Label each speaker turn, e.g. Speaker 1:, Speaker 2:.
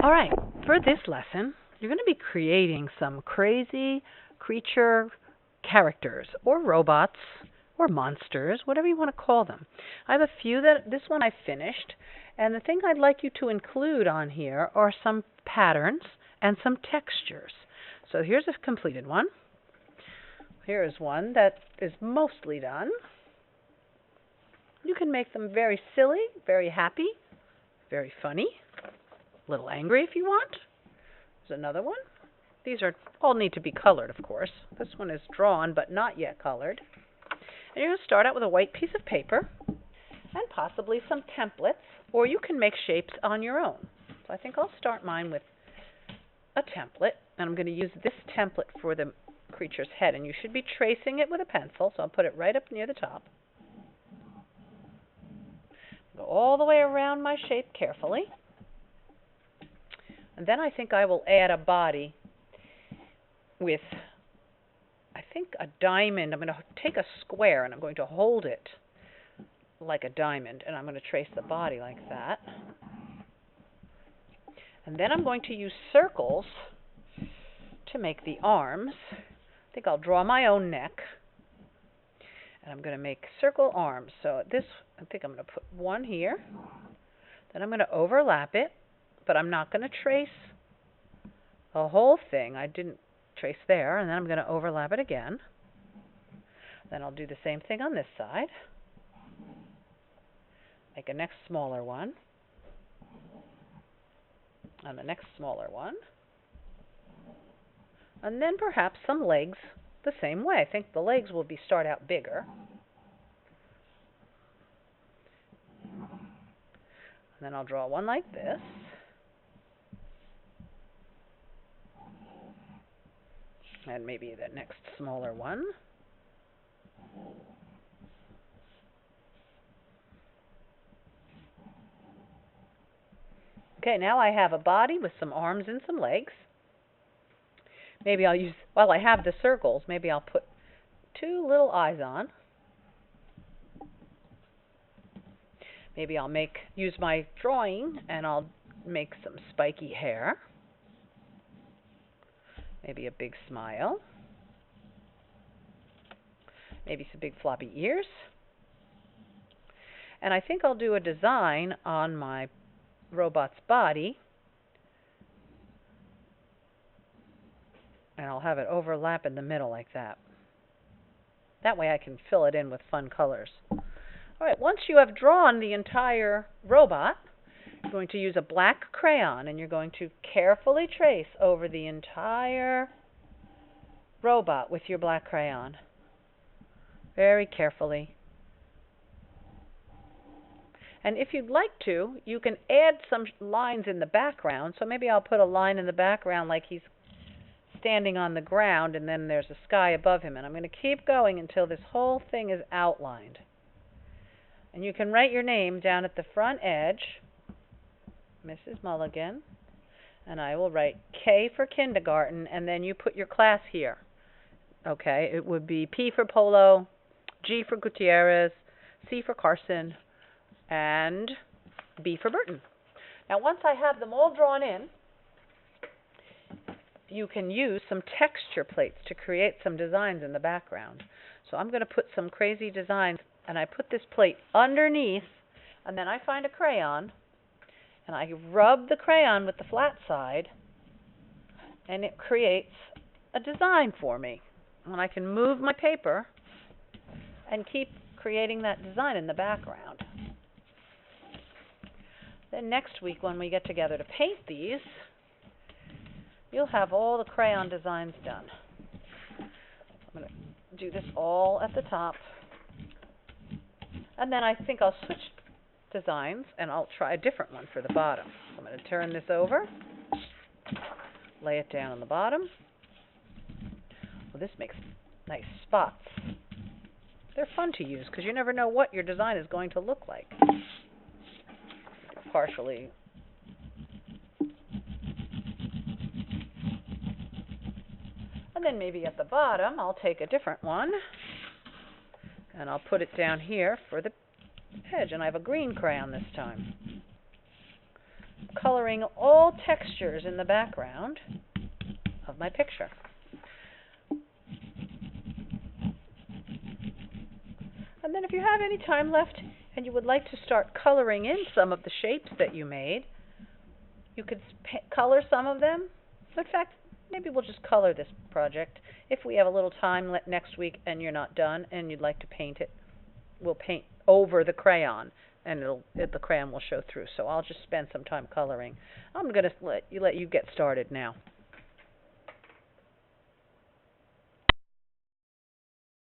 Speaker 1: All right, for this lesson, you're going to be creating some crazy creature characters or robots or monsters, whatever you want to call them. I have a few that this one I finished, and the thing I'd like you to include on here are some patterns and some textures. So here's a completed one. Here is one that is mostly done. You can make them very silly, very happy, very funny, a little angry if you want. There's another one. These are all need to be colored, of course. This one is drawn but not yet colored. And you're going to start out with a white piece of paper and possibly some templates, or you can make shapes on your own. So I think I'll start mine with a template, and I'm going to use this template for the creature's head, and you should be tracing it with a pencil, so I'll put it right up near the top. Go all the way around my shape carefully. And then I think I will add a body with, I think, a diamond. I'm going to take a square and I'm going to hold it like a diamond, and I'm going to trace the body like that. And then I'm going to use circles to make the arms. I think I'll draw my own neck, and I'm going to make circle arms. So this, I think I'm going to put one here. Then I'm going to overlap it, but I'm not going to trace the whole thing. I didn't trace there, and then I'm going to overlap it again. Then I'll do the same thing on this side. Make a next smaller one, and the next smaller one, and then perhaps some legs the same way. I think the legs will start out bigger. And then I'll draw one like this. And maybe the next smaller one. Okay, now I have a body with some arms and some legs. Maybe I'll use, while I have the circles, maybe I'll put two little eyes on. Maybe I'll use my drawing and I'll make some spiky hair. Maybe a big smile. Maybe some big floppy ears. And I think I'll do a design on my robot's body. And I'll have it overlap in the middle like that. That way I can fill it in with fun colors. All right, once you have drawn the entire robot, you're going to use a black crayon, and you're going to carefully trace over the entire robot with your black crayon. Very carefully. And if you'd like to, you can add some lines in the background. So maybe I'll put a line in the background like he's standing on the ground, and then there's a sky above him. And I'm going to keep going until this whole thing is outlined. And you can write your name down at the front edge, Mrs. Mulligan, and I will write K for kindergarten, and then you put your class here. Okay, it would be P for Polo, G for Gutierrez, C for Carson, and B for Burton. Now once I have them all drawn in, you can use some texture plates to create some designs in the background. So I'm going to put some crazy designs, and I put this plate underneath, and then I find a crayon, and I rub the crayon with the flat side, and it creates a design for me. And I can move my paper and keep creating that design in the background. Then next week when we get together to paint these, you'll have all the crayon designs done. I'm going to do this all at the top. And then I think I'll switch designs, and I'll try a different one for the bottom. So I'm going to turn this over, lay it down on the bottom. Well, this makes nice spots. They're fun to use because you never know what your design is going to look like. Partially. And then maybe at the bottom I'll take a different one and I'll put it down here for the edge, and I have a green crayon this time. coloring all textures in the background of my picture. And then if you have any time left and you would like to start coloring in some of the shapes that you made, you could color some of them. In fact, maybe we'll just color this project. If we have a little time next week and you're not done and you'd like to paint it, we'll paint over the crayon and the crayon will show through. So I'll just spend some time coloring. I'm going to let you get started now.